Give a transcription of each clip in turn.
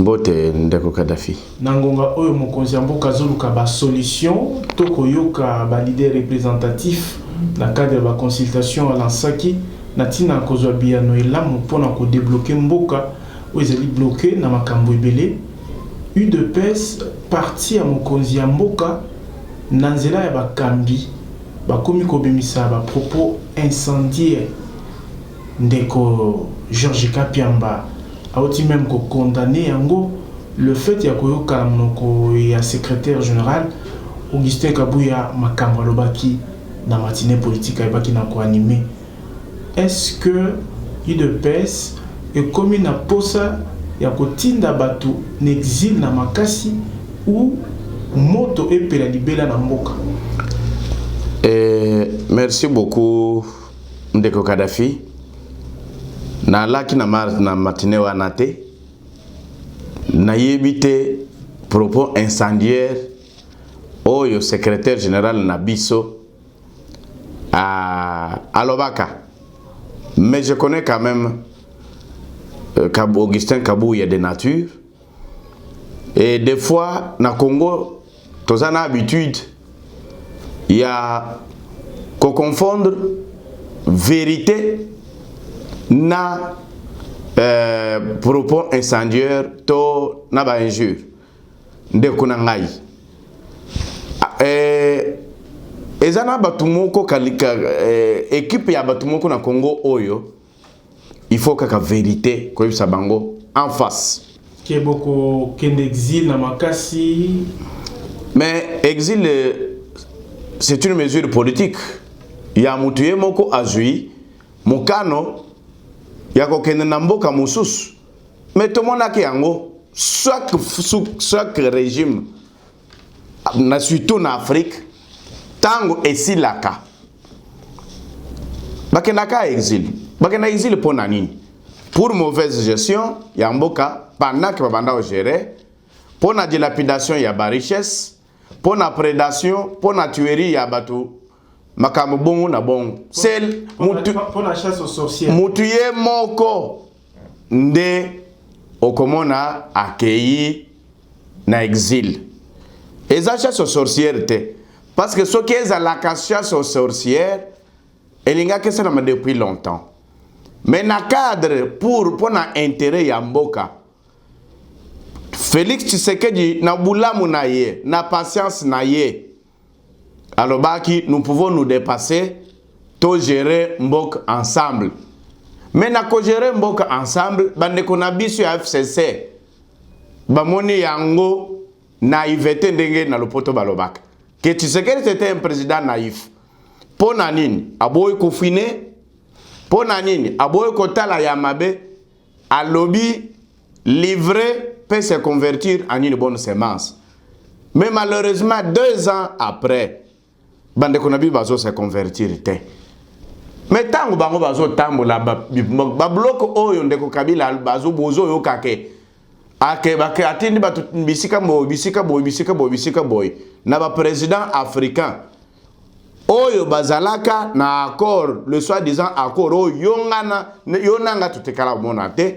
Mbote ndeko Kadhafi. Nangonga oyo mokonzi mboka zoluka ba solution toko yoka ba leader représentatif na cadre ba consultation à l'ansaki na tina kozwa biano elamu pona ko débloquer mboka ezali bloqué na makambo ebele. UDPS parti ya mokonzi mboka na nzela ya bakambi bakomi kobimisa ba propos incendiaires ndeko Georges Kapiamba a aussi même condamné yango le fait ya koyoka monoko ya secrétaire général Augustin Kabuya makambo lobaki na matinée politique ayebaki na ko animer. Est-ce que UDPS est comme na posa ya kotinda batu n'exil na makasi ou moto epela libela na mboka? Merci beaucoup ndeko Kadhafi. Na laki na matinée wana te na yebite propos incendiaire oyo secrétaire général na biso à alobaka, mais je connais quand même Augustin Kabuya de nature, et des fois na Congo tozana habitude il y a qu'on confondre vérité na propos incendiaire to na ba injure ndeko na ngai ezana batumoko kalika équipe ya batumoko na Congo oyo il faut que la vérité ko yebisa bango en face ke boko ken exil na makasi, mais exil c'est une mesure politique ya mutuye moko azui mokano yako kende na mboka mususu, mais tout le monde a yango chaque régime na surtout en Afrique tango esilaka bakendaka exil pour nini, pour mauvaise gestion ya mboka pendant que babanda gérer, pour la dilapidation ya ba richesse, pour la prédation, pour la tuerie ya batu makambo bongo na bongo, c'est pour la chasse aux sorcières. Mutuye moko nde okomona accueilli na exil. Eza chasse aux sorcières te, parce que ce qui est la chasse aux sorcières elinga que ça depuis longtemps. Mais na cadre pour na intérêt ya mboka, Félix Tshisekedi na bulamu na ye, na patience na ye, alors baki nous pouvons nous dépasser, to gérer mbok ensemble. Mais na ko gérer mbok ensemble, bande ko na biso ya FCC, bamoni yango naïveté ndenge na lopoto balobaka. Que Tshisekedi c'était un président naïf. Pona nini aboy ko fine, pona nini aboy ko tala ya mabe, a lobby livré peut se convertir en une bonne semence. Mais malheureusement 2 ans après, bande konabi bazo se convertir te. Mais tango bango bazo tambola ba bloc oyo ndeko Kabila bazo bozo yo kake. Ake bake atindi batu bisika boy na ba président africain. Oyo bazalaka na accord, le soi-disant accord oyo yonanga tutekala mona te.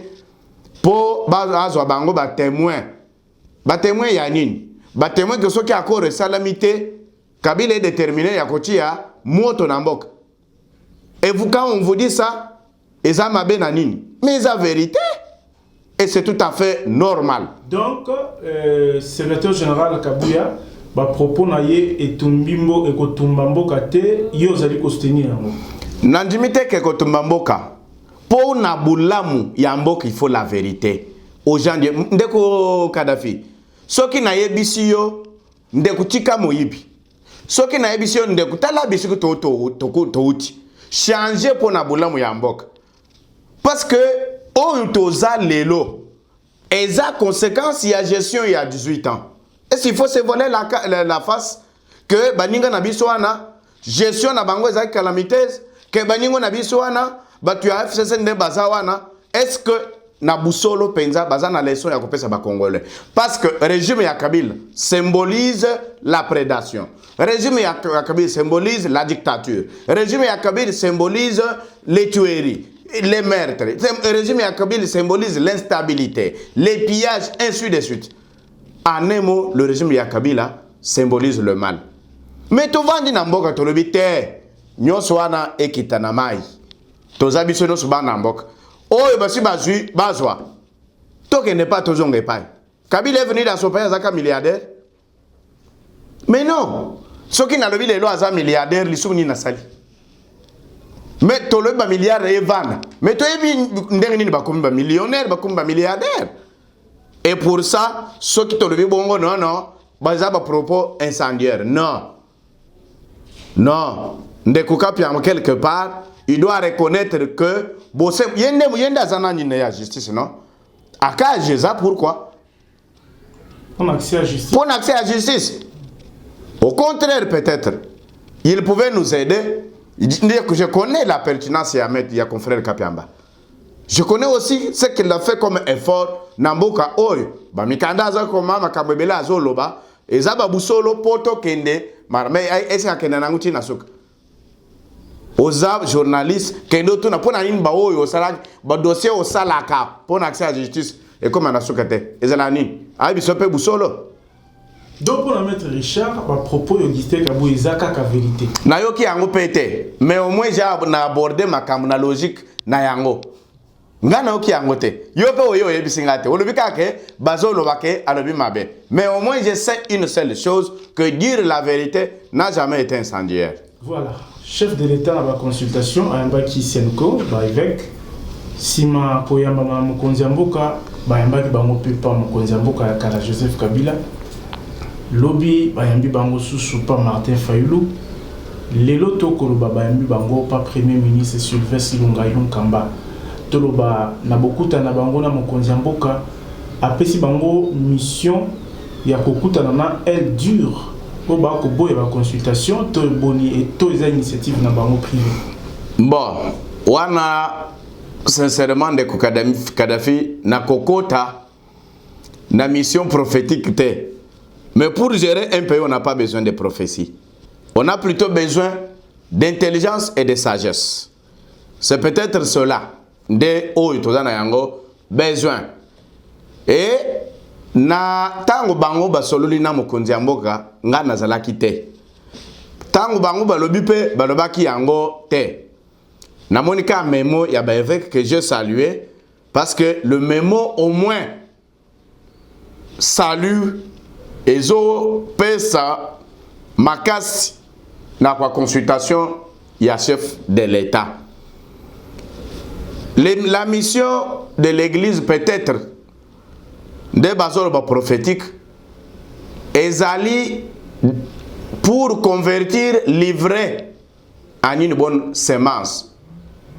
Po bazo bango ba témoin. Ba témoin ya nini? Ba témoin que soki accord salamité Kabila est déterminé ya kotia moto na mboka. Et vous, quand on vous dit ça, eza mabe na nini? Mais c'est la vérité. Et c'est tout à fait normal. Donc, secrétaire général Kabuya, ba propos na ye etumbimbo ekotumbamboka te yo zali ko soutenir yango. Nandimite ke ekotumbamboka. Po na bulamu ya mboka il faut la vérité. Aux gens ndeko Kadhafi. Soki na yebisi yo ndeko tika moyibi. Soki na yebisi yo ndeko tala bisiko to uti. Changer pour na bulamu ya mboka. Parce que on toza lelo eza conséquence ya gestion il y a 18 ans. Est-ce qu'il faut se voler la face que baninga na biso wana gestion na bango eza calamiteuse que baningo na biso wana batu ya FCC nde baza wana, est-ce que na busolo penza baza na leçon ya kopesa ba congolais? Parce que régime ya Kabila symbolise la prédation. Régime ya Kabila symbolise la dictature. Régime ya Kabila symbolise les tueries. les meurtres. Le régime Yakabila symbolise l'instabilité, les pillages, ainsi de suite. En un mot, le régime Yakabila symbolise le mal. Mais tu vas dire que tu vas dire nyoswana ekitana mai. Tozabi sono subana mbok. Oh, basi bazui, bazwa. Toke n'est pas toujours en paille. Kabila est venu dans son pays à milliardaire. Mais non. Ce qui n'a pas vu les lois à milliardaire, les souvenirs n'a sali. Mais tu as un milliard et van. Mais tu as un millionnaire, un milliardaire. Et pour ça, ceux qui t'ont vu bon, non, non, ils ont un propos incendiaire. Non. Non. Quelque part, il doit reconnaître que il y a une justice, non? À cas Jésus, pourquoi? Pour accès à justice. Pour accès à justice. Au contraire, peut-être, il pouvait nous aider. Je connais la pertinence de Ahmed, il y a confrère Kapiamba. Je connais aussi ce qu'il a fait comme effort. Namboka Oyo, Bamikanda Zakoma, Makabela Zoloba, et Zaba Busolo, Poto Kende, Marme, Esa Kenananguti Nasuk. Aux journalistes, Kendo Tuna, pour une baoyo, au salak, dossier au salaka, pour accès à la justice, et comme Anasukate, et Zalani, Abisope Busolo. Donc pour la mettre Richard, à propos de Kabou Izaka ka vérité. Nayoki yango pété, mais au moins j'ai abordé ma camona logique na yango. Nga nayoki yango te. Yo pe oyo yebisingate. Olobika ke bazo lobake alobi mabe. Mais au moins je sais une seule chose, que dire la vérité n'a jamais été incendiaire. Voilà. Chef de l'État à la consultation à Mbaki Senko, évêque. Sima Koyamba Mokonziamboka, Mbaki Bango Pepa Mokonziamboka Kala Joseph Kabila. Lobby Bayambi Bango Soussou pas Martin Fayoulou. Lelo Tokoloba Bayambi Bango pas Premier ministre Sylvestre Ilunga Kamba. Toloba Nabokuta Nabango na Mokonziamboka. Apesi Bango mission ya kokuta na elle dure. Pour Bakobo et la consultation, to boni et to les initiatives na Bango privé. Bon, wana sincèrement de Kadhafi na kokota na mission prophétique te. Mais pour gérer un pays, on n'a pas besoin de prophétie. On a plutôt besoin d'intelligence et de sagesse. C'est peut-être cela. De yango besoin. Et na tango bango basololi na Mokonziamboka nga nazalaki te. Tango bango balobi pe balobaki yango te. Na monika mémo ya ba évêque que je saluais parce que le mémo au moins salue Ezo pesa makasi na kwa consultation ya chef de l'État. La mission de l'Église peut-être des bases prophétiques ezali pour convertir l'ivraie en une bonne semence.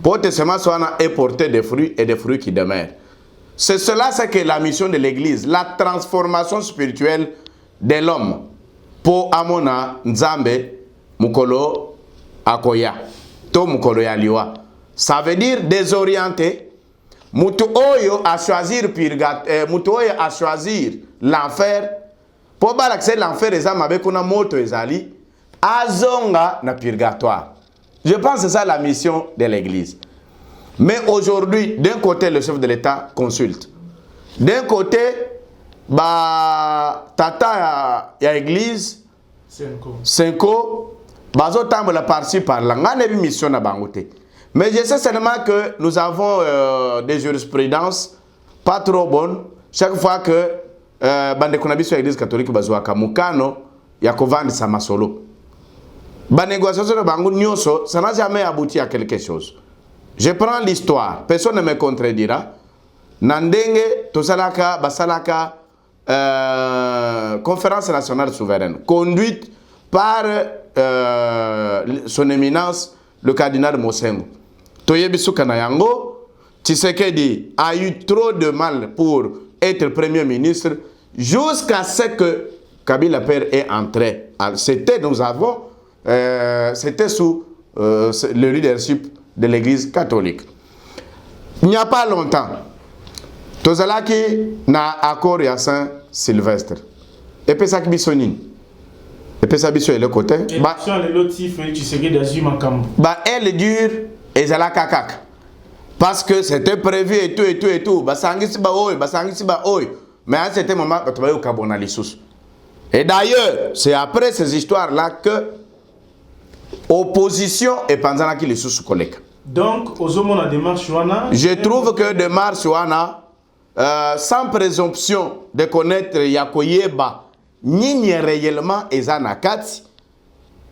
Pour que semence soit et porter des fruits et des fruits qui demeurent. C'est cela, c'est que la mission de l'Église, la transformation spirituelle de l'homme pour amona nzambe mukolo akoya to mukolo ya liwa. Ça veut dire désorienter. Mutu oyo a choisir mutu oyo a choisir l'enfer. Pour balakse l'enfer ezama avec una moto ezali azonga na purgatoire. Je pense que c'est ça la mission de l'Église. Mais aujourd'hui, d'un côté le chef de l'État consulte. D'un côté tata ya église Senko bazo tambola par-ci par-là ngane bi mission na bangote. Mais je sais seulement que nous avons des jurisprudences pas trop bonnes chaque fois que bande konabiso ya église catholique bazwa kamukano ya kovandisa masolo. Ba négociation na bango nyoso ça n'a jamais abouti à quelque chose. Je prends l'histoire, personne ne me contredira. Nandenge tosalaka basalaka conférence nationale souveraine, conduite par son éminence, le cardinal Mosengo. Toyebisu Kanayango, Tshisekedi a eu trop de mal pour être premier ministre jusqu'à ce que Kabila Père est entré. C'était, nous avons, c'était sous le leadership de l'Église catholique. Il n'y a pas longtemps, Tozalaki na accord ya Saint-Sylvestre. Et puis ça qui bisonine. Et puis ça biso le côté. Ba elle dure ezala kakak. Parce que c'était prévu et tout, et tout, et tout. Basangisi ba oi, basangisi ba oi. Mais à un certain moment, tu vas au Cabona les sous. Et d'ailleurs, c'est après ces histoires-là que opposition et pendant qu'il les sous collègues. Donc, aux hommes, on a démarche wana. Je trouve que démarche wana, sans présomption de connaître Yakoyeba, ni réellement Ezanakati,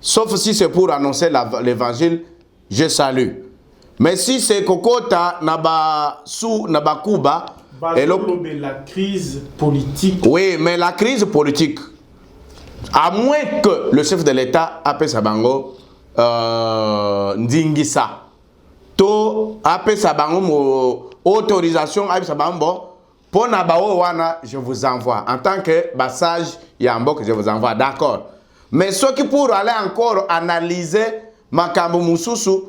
sauf si c'est pour annoncer l'évangile, je salue. Mais si c'est Kokota, Naba Sou, Naba Kuba, la crise politique. Oui, mais la crise politique, à moins que le chef de l'État appelle Sabango Ndingisa, to appelle Sabango autorisation, appelle Sabango, pour Nabao Wana, je vous envoie. En tant que passage Yambo, je vous envoie, d'accord. Mais ceux qui pour aller encore analyser Makambo Moussousou,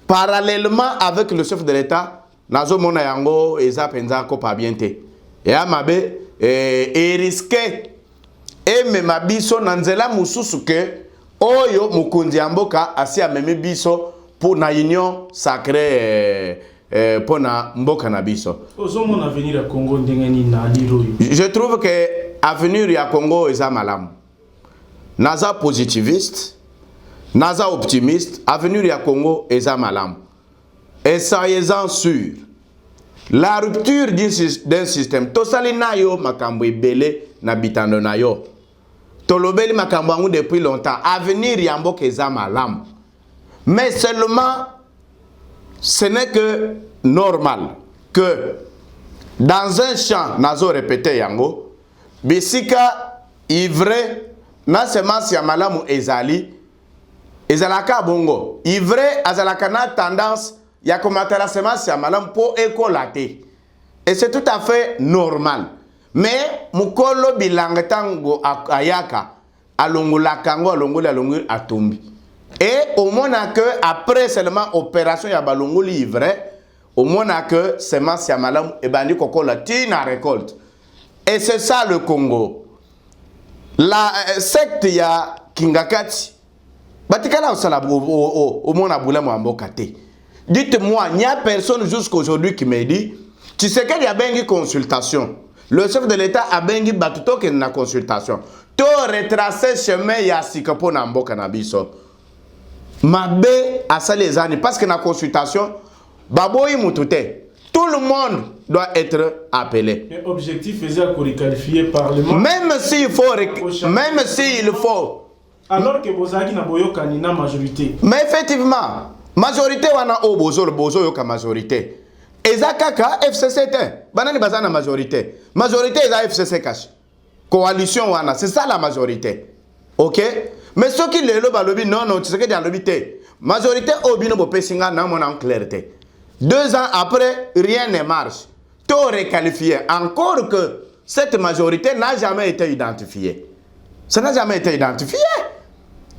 parallèlement avec le chef de l'État, Nazo Mona Yango, Eza Penza Kopa Biente. Et Amabe, et risqué. Et même Biso Nanzela Moussousou que, Oyo Mukundi Amboka, assis à même Biso pour na union sacrée. Pour na Mboka na Biso. Je trouve que l'avenir à Congo est malam. Naza positiviste, naza optimiste, avenir à Congo est malam. Et soyez-en sûr, la rupture d'un système, tosali na yo makambo ebele na bitando na yo. Tolobeli makambo angu depuis longtemps, avenir ya mboka est malam. Mais seulement ce n'est que normal que dans un champ, nazo répété yango, bisika ivre na semence ya malamu ezali, ezalaka bongo. Ivre azalaka na tendance ya komata la semence ya malamu po écolater. Et c'est tout à fait normal. Mais mukolo bilangetango ayaka alongola kango alongoli atombi. Et au moins que après seulement opération ya balongoli ivre, au moins que semence ya malamu e bandi kokola tina récolte. Et c'est ça le Congo. La secte ya Kingakati, batikala osala au moins boula mwambokate. Dites-moi, il n'y a personne jusqu'aujourd'hui qui me dit, tu sais qu'il y a bengi consultation. Le chef de l'État a bengi batuto qui na consultation. To retracer chemin ya sikapo na mboka na biso. Mabe asa les années parce que na consultation baboyi mutute. Tout le monde doit être appelé. Mais objectif faisait à qualifier Parlement. Même s'il faut. Alors que Bozagi n'a boyo kanina majorité. Mais effectivement, majorité wana o bozo yoka majorité. Eza kaka FCC te. Banani bazana majorité. Majorité eza FCC cache. Coalition wana, c'est ça la majorité. OK? Mais ceux qui le balobi non tu sais que dia lobi te. Majorité obino bo pesinga na mona en clarté. 2 ans après, rien ne marche. Tout requalifié. Encore que cette majorité n'a jamais été identifiée. Ça n'a jamais été identifié.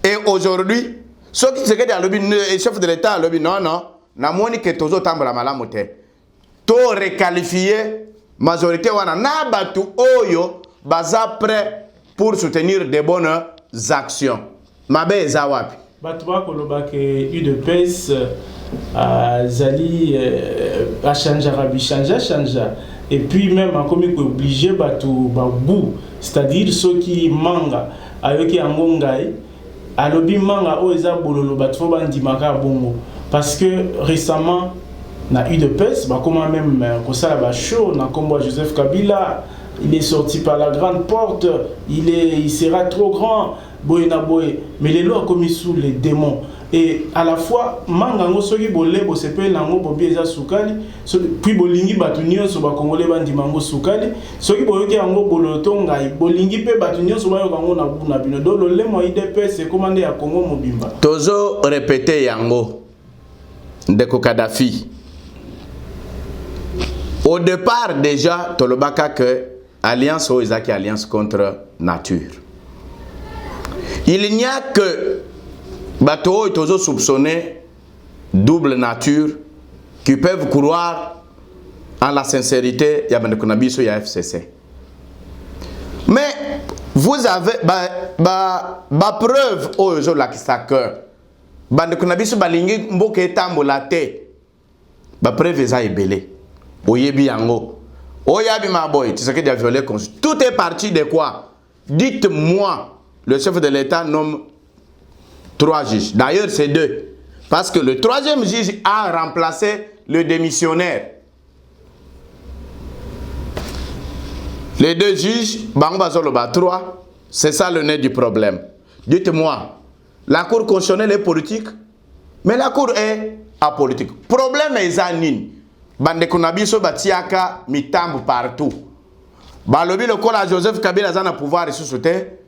Et aujourd'hui, ceux qui se disent le chef de l'État, non, n'a moni que tozo tambra malamote. Tout requalifié, majorité wana na batu oyo baza prêt pour soutenir de bonnes actions. Mabe ezawapi. Batu ba kolobake UDPS Zali a changé, et puis même en comme obligé batu babou, c'est-à-dire ceux qui manga avec angongai alobi manga o eza bololo batu fo bandimaka bongo parce que récemment na UDPS ba comment même kosala ba show na kombo Joseph Kabila, il est sorti par la grande porte, il sera trop grand boy na boy, mais les lois commis sous les démons. Et à la fois, mangango soki bolé bo sepe lango bobieza sukali, puis bolingi batunio so ba congolais bandi mango sukali, soki boyoki yango boloto ngai bolingi pe batunio so ba yokango na buna bino do le mo IDPS c'est commandé à Congo mobimba. Tozo répéter yango ndeko Kadhafi. Au départ déjà tolobaka que alliance o ezaki alliance contre nature. Il n'y a que bateau et toujours soupçonnés double nature qui peuvent croire en la sincérité de la FCC. Mais vous avez preuve aux la qui s'accueille. Bande kunabiso balingi mboke tambola te. ba preuve eza ebele oyebi yango oyabi ma boy Tshisekedi a violé constitution. Tout est parti de quoi? Dites-moi. Le chef de l'État nomme 3 juges. D'ailleurs, c'est 2. Parce que le 3e juge a remplacé le démissionnaire. Les 2 juges, Bango 3, c'est ça le nez du problème. Dites-moi, la Cour constitutionnelle est politique, mais la Cour est apolitique. Problème est Zanine. Bande Konabiso Batiaka, mitambo partout. Balobi le col à Joseph Kabila Zana pouvoir ressusciter.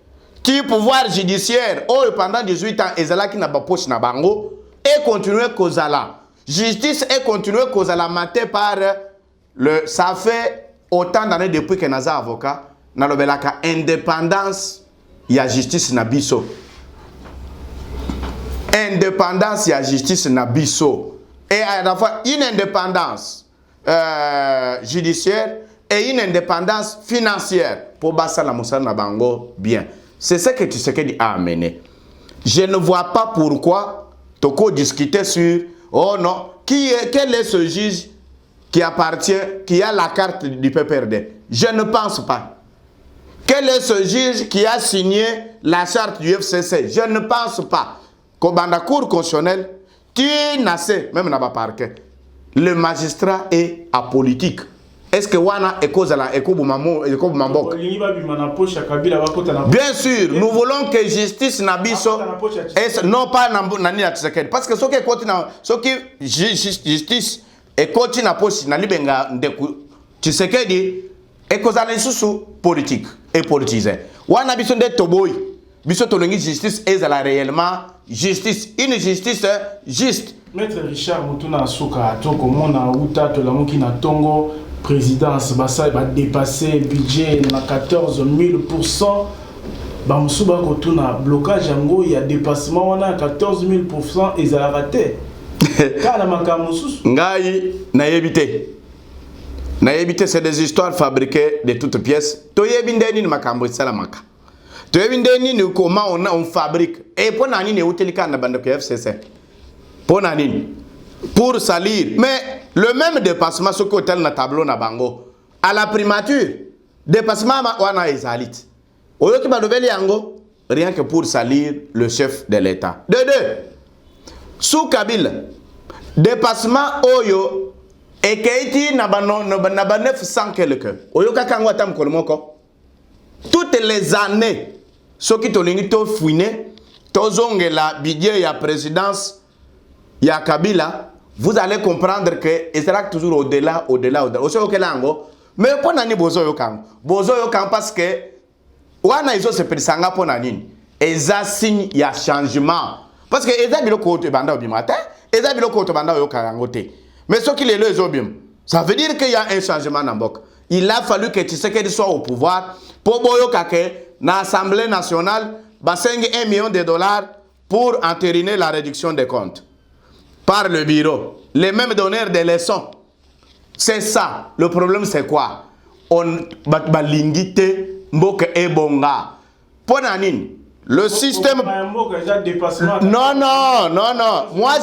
Qui pouvoir judiciaire, oh, pendant 18 ans, Ezala qui n'a pas poche na bango, et continuer Kozala. Justice est continuer Kozala maté par le. Ça fait autant d'années depuis que Naza avocat, na lobelaka indépendance, il y a justice na biso. Indépendance, il y a justice na biso. Et à la fois une indépendance judiciaire et une indépendance financière pour basa la moussa na bango bien. C'est ce que Tshisekedi a amené. Je ne vois pas pourquoi Toko discuter sur oh non, quel est ce juge qui appartient, qui a la carte du PPRD? Je ne pense pas. Quel est ce juge qui a signé la charte du FCC? Je ne pense pas. Comme dans la Cour constitutionnelle, tu n'as même dans le parquet. Le magistrat est apolitique. Est-ce que Wana est cause à la Ekobumambok? Bien sûr, nous voulons que justice n'abisso. Non pas Nani Tshisekedi. Parce que ce qui justice et continue na poche na libenga ndeku Tshisekedi est cause à l'insusu politique et politisé. Wana biso de toboy. Biso tolongi justice est réellement justice. Une justice juste. Maître Richard Mutuna Souka, Toko Mona Uta, Tolamuki na Tongo. Présidence, ça va dépasser le budget à 14 000%. Bamsuba Kotuna, blocage yango, il y a dépassement, on a 14 000% et ça a raté. Ngai, naïbité. Naïbité, c'est des histoires fabriquées de toutes pièces. Toyebindeni ni makambo salamaka. Toyebindeni ni comment on fabrique. Et pour nani ne utelika na bande FCC. Pour nani. Pour salir. Mais le même dépassement, ce côté na tableau na bango, à la primature, dépassement wana ezalit. Oyoki balobeli yango, rien que pour salir le chef de l'État. De deux, sous Kabila, dépassement oyo, et keiti na ba 900 quelques. Oyoka kangwa tam kolmoko. Toutes les années, ceux qui tolingi to fouiné, to zongela budget ya présidence, ya Kabila, vous allez comprendre que il sera toujours au-delà. Aussi au Kelango, mais pour nani bozo yokang parce que wana iso se persanga pour nani. Eza signe ya changement parce que eza biloko to banda obi matin, eza biloko to banda yokango te. Mais ce qui les le obim, ça veut dire qu'il y a un changement dans Mbok. Il a fallu que Tshisekedi soit au pouvoir pour boyo kake na Assemblée nationale basengi $1 million pour entériner la réduction des comptes. Par le bureau, les mêmes donneurs des leçons. C'est ça. Le problème, c'est quoi? On va l'ingiter, mboka et bonga. Ponanin, le système. Non. Moi,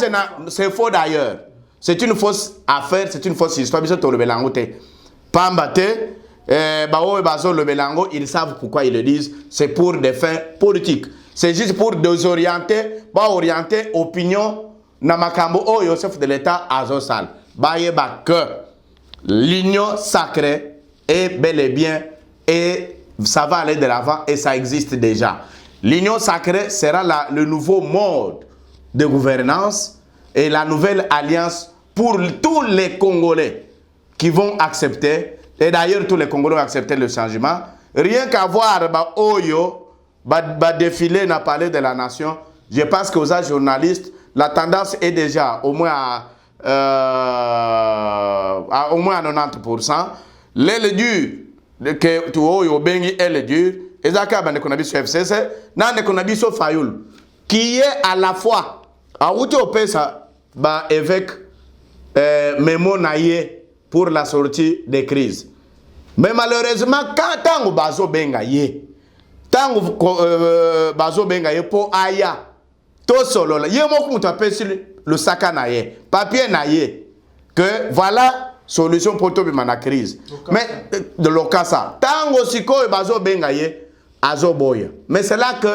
c'est faux d'ailleurs. C'est une fausse affaire, c'est une fausse histoire. Pambate, le Belango, ils savent pourquoi ils le disent. C'est pour des fins politiques. C'est juste pour désorienter, orienter opinion. Namakambo o Yosef de l'État azosal. Bayeba que l'union sacrée est bel et bien et ça va aller de l'avant et ça existe déjà. L'union sacrée sera le nouveau mode de gouvernance et la nouvelle alliance pour tous les Congolais qui vont accepter, et d'ailleurs tous les Congolais vont accepter le changement. Rien qu'à voir Oyo défiler dans le palais de la nation, je pense qu'aux journalistes, la tendance est déjà au moins à 90%. L'aile dure que tu as bengi elle dure. Et ça quand on a sur FCC, nan on a sur Fayoul qui est à la fois à outil au pesa ba évêque Memo Naye pour la sortie des crises. Mais malheureusement quand tango bazo benga ye, tango bazo benga ye po aya. Tout solo là, yé moko mutapesi le sac naye, papier naye. que voilà solution pour tout la crise. Mais de l'ocasa, tango siko et bazo bengaye azo boya. Mais c'est là que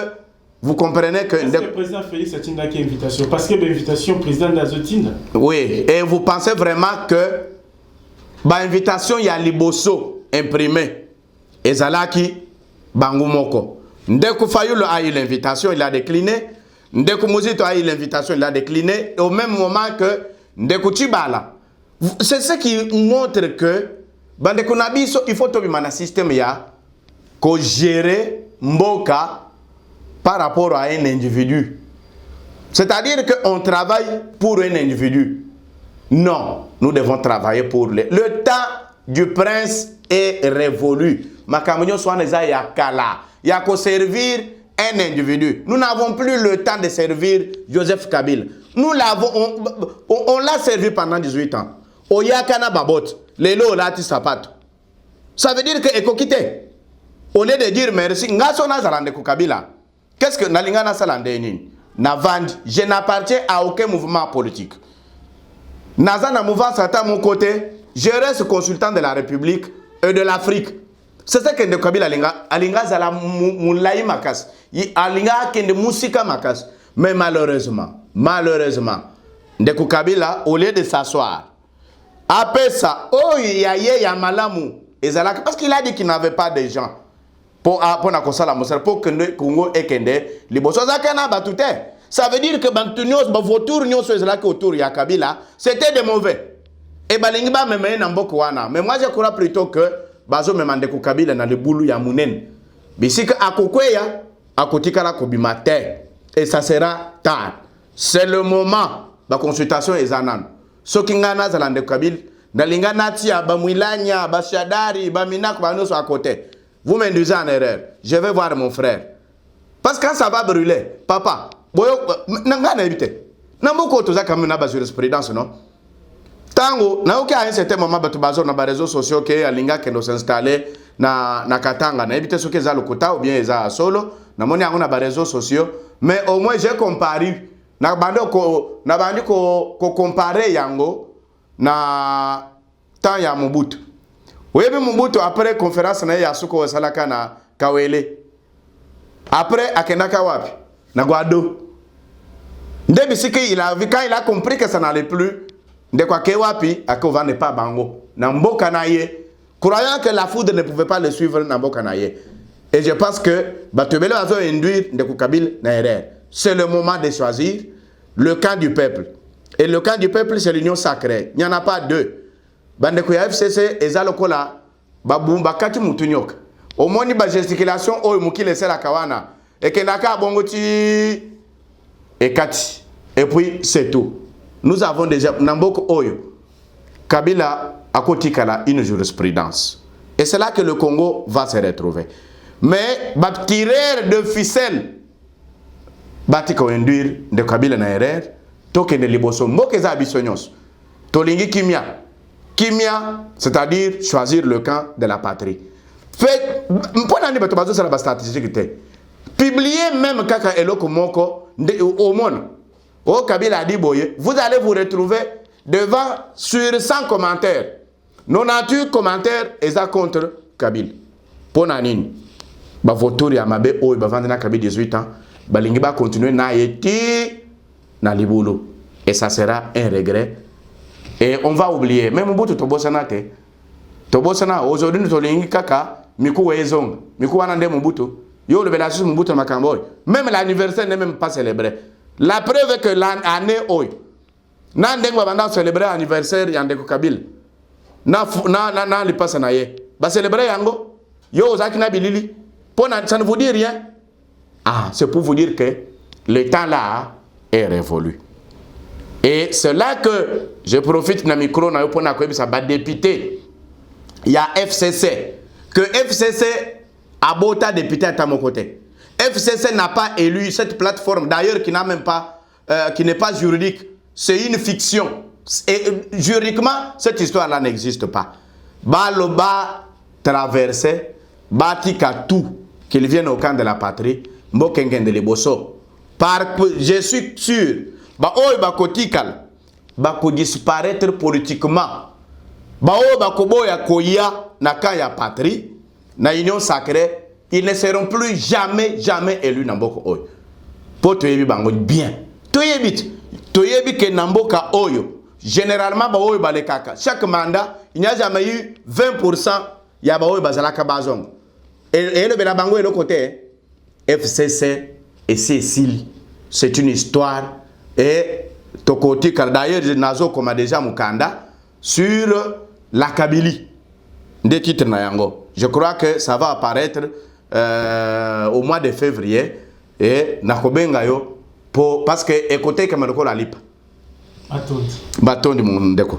vous comprenez que le président Félix Atinda qui invitation parce que l'invitation président d'Azotinda. Oui, et vous pensez vraiment que l'invitation y a liboso imprimé et zalaki bangumoko. Ndekou Fayulu a eu l'invitation, il a décliné. Ndekou Mouzito a eu l'invitation, il a décliné. Et au même moment que Ndekou Chibala. C'est ce qui montre que Bandekou Nabiso, il faut trouver un système qui gérer Mboka par rapport à un individu. C'est-à-dire qu'on travaille pour un individu. Non, nous devons travailler pour le temps du prince est révolu. Makamunyo Swaneza Yakala. Il y a qu'à servir un individu. Nous n'avons plus le temps de servir Joseph Kabila. Nous l'avons, on l'a servi pendant 18 ans. Oyakana Babot, Lelo Lati Sapato. Ça veut dire que Ekokite, au lieu de dire merci, Ngasona Zalande Kabila. Qu'est-ce que Nalingana Salandeni? Navandi, je n'appartiens à aucun mouvement politique. Nazana mouvement à mon côté, je reste consultant de la République et de l'Afrique. C'est ça que Ndeko Kabila alinga zala moulaï makas. Alinga kende musika makas. Mais malheureusement, Ndeko Kabila, au lieu de s'asseoir, après ça, oh ya malamu, parce qu'il a dit qu'il n'avait pas de gens pour na kosala mosala pour que le Congo et Kende liboso zakana batute. Ça veut dire que bantunios votour nyos ezalaki autour ya Kabila, c'était de mauvais. Et balingi ba meme na mboko wana. Mais moi je crois plutôt que bazo memande ko Kabila na le boulou ya munen. Bisika akokweya akotikala kobimate et ça sera tard. C'est le moment la consultation ezanan. Soki ngana zalande Kabila nalinga natia ba mwilanya ba shadari ba minak ba noso à côté. Vous m'induisez en erreur. Je vais voir mon frère. Parce que quand ça va brûler, papa, nangana éviter. Namboko toza quand même na ba jurisprudence non. Tango na oki à un certain moment batu bazo na ba réseaux sociaux que alinga kendo s'installer na Katanga na éviter ce que za lokota ou bien eza solo na moni yango na ba réseaux sociaux mais au moins j'ai comparé na bandi ko comparer yango na temps ya Mobutu. Oui, Mobutu après conférence na ya suko salaka na Kawele. Après akendaka wapi na Guado. Ndebisiki quand il a compris que ça n'allait plus, de quoi que wapi akova ne pas bango. Na mboka na ye, croyant que la foudre ne pouvait pas le suivre na mboka na ye. Et je pense que Batubele a fait induire Ndeko Kabila na erreur. C'est le moment de choisir le camp du peuple. Et le camp du peuple c'est l'union sacrée. Il n'y en a pas deux. Bandeko ya FCC ezalokola babumba kati mutunyok. Omoni ba gesticulation oyo mukile sela kawana. Et kenaka bongoti et kati. Et puis c'est tout. Nous avons déjà Namboko oyo. Kabila a kotikala une jurisprudence. Et c'est là que le Congo va se retrouver. Mais tirer de ficelle batiko induire de Kabila na erreur tokende liboso mboke za bisonyos. Tolingi kimia. Kimia, c'est-à-dire choisir le camp de la patrie. Fait, publiez même Kaka Eloko Moko au monde. Au Kabila a dit boye, vous allez vous retrouver devant sur 100 commentaires. 98 commentaires et ça contre Kabila. Ponanine. Ba votour ya mabe oy ba vandena Kabila 18 ans. Ba lingi ba continuer na yeti na libulu. Et ça sera un regret. Et on va oublier, même Mobutu Tobosana te. Tobosana, aujourd'hui nous tolingi kaka, miku wezong, miku wanande Mobutu. Yo le belasi Mobutu makamboy. Même l'anniversaire n'est même pas célébré. La preuve est que l'année oy. Nandeng babanda célébrer l'anniversaire yandeko Kabila. Na li passe na ye. Ba célébrer yango. Yo ozaki na bilili. Ça ne vous dit rien. Ah, c'est pour vous dire que le temps là est révolu. Et c'est là que je profite de micro pour ça député. Il y a FCC. Que FCC a beau député à mon côté. FCC n'a pas élu cette plateforme, d'ailleurs qui n'a même pas, qui n'est pas juridique. C'est une fiction. Et juridiquement, cette histoire-là n'existe pas. Baloba traversé, batika tout, qu'il vienne au camp de la patrie, Mbokengen de Leboso. Je suis sûr. Ba oy ba kotikal bako disparaître politiquement. Bao bako boya koya na kan ya patrie na union sacrée, ils ne seront plus jamais élus na mboko oyo. Po toyebi bango bien. Toyebi ke na mboka oyo généralement ba oyo balekaka. Chaque mandat, il n'y a jamais eu 20% ya ba oyo bazalaka bazongo. Et le bela bango est le côté FCC et Cécile. C'est une histoire et Tokoti d'ailleurs nazo comme déjà Mukanda sur la Kabylie. Des titres nayango. Je crois que ça va apparaître au mois de février et nakobenga yo parce que écoutez comme la lipa. Attends. Batondi mon ndeko.